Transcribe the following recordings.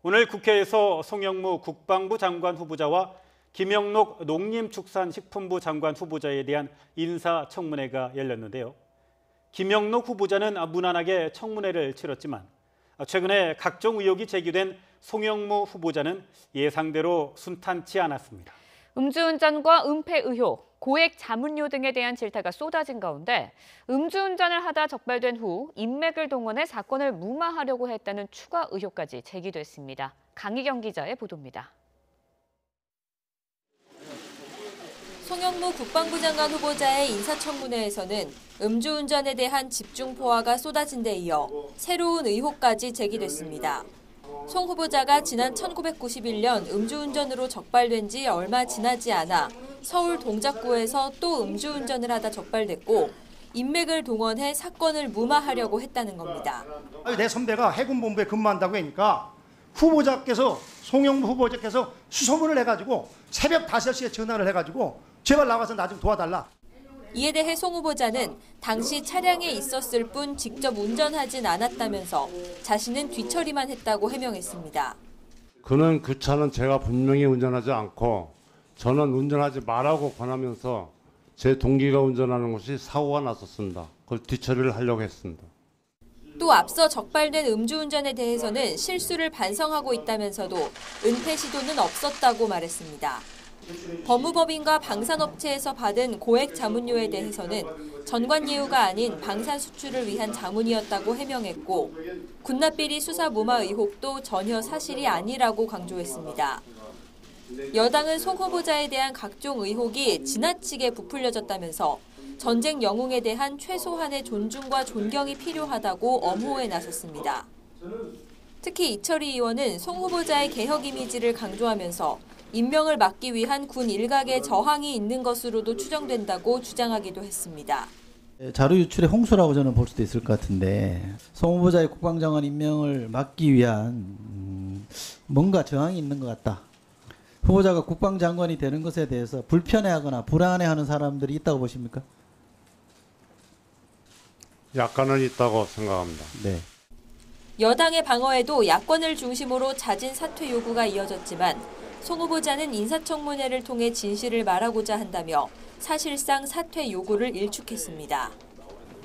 오늘 국회에서 송영무 국방부 장관 후보자와 김영록 농림축산식품부 장관 후보자에 대한 인사청문회가 열렸는데요. 김영록 후보자는 무난하게 청문회를 치렀지만 최근에 각종 의혹이 제기된 송영무 후보자는 예상대로 순탄치 않았습니다. 음주운전과 은폐 의혹, 고액 자문료 등에 대한 질타가 쏟아진 가운데 음주운전을 하다 적발된 후 인맥을 동원해 사건을 무마하려고 했다는 추가 의혹까지 제기됐습니다. 강희경 기자의 보도입니다. 송영무 국방부 장관 후보자의 인사청문회에서는 음주운전에 대한 집중 포화가 쏟아진 데 이어 새로운 의혹까지 제기됐습니다. 송 후보자가 지난 1991년 음주운전으로 적발된 지 얼마 지나지 않아 서울 동작구에서 또 음주운전을 하다 적발됐고 인맥을 동원해 사건을 무마하려고 했다는 겁니다. 내 선배가 해군본부에 근무한다고 하니까 후보자께서 송영무 후보자께서 수소문을 해가지고 새벽 5시에 전화를 해가지고 제발 나와서 나 좀 도와달라. 이에 대해 송 후보자는 당시 차량에 있었을 뿐 직접 운전하진 않았다면서 자신은 뒤처리만 했다고 해명했습니다. 그는 그 차는 제가 분명히 운전하지 않고 저는 운전하지 말라고 권하면서 제 동기가 운전하는 것이 사고가 났었습니다. 그걸 뒤처리를 하려고 했습니다. 또 앞서 적발된 음주운전에 대해서는 실수를 반성하고 있다면서도 은폐 시도는 없었다고 말했습니다. 법무법인과 방산업체에서 받은 고액 자문료에 대해서는 전관 예우가 아닌 방산 수출을 위한 자문이었다고 해명했고 군납비리 수사 무마 의혹도 전혀 사실이 아니라고 강조했습니다. 여당은 송 후보자에 대한 각종 의혹이 지나치게 부풀려졌다면서 전쟁 영웅에 대한 최소한의 존중과 존경이 필요하다고 엄호에 나섰습니다. 특히 이철희 의원은 송 후보자의 개혁 이미지를 강조하면서 임명을 막기 위한 군 일각의 저항이 있는 것으로도 추정된다고 주장하기도 했습니다. 자료 유출의 홍수라고 저는 볼 수도 있을 것 같은데 송 후보자의 국방장관 임명을 막기 위한 뭔가 저항이 있는 것 같다. 후보자가 국방장관이 되는 것에 대해서 불편해하거나 불안해하는 사람들이 있다고 보십니까? 약간은 있다고 생각합니다. 네. 여당의 방어에도 야권을 중심으로 자진 사퇴 요구가 이어졌지만 송 후보자는 인사청문회를 통해 진실을 말하고자 한다며 사실상 사퇴 요구를 일축했습니다.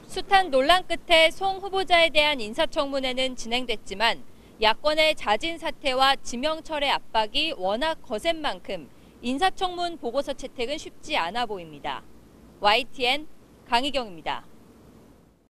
숱한 논란 끝에 송 후보자에 대한 인사청문회는 진행됐지만 야권의 자진 사퇴와 지명철의 압박이 워낙 거센 만큼 인사청문 보고서 채택은 쉽지 않아 보입니다. YTN 강희경입니다.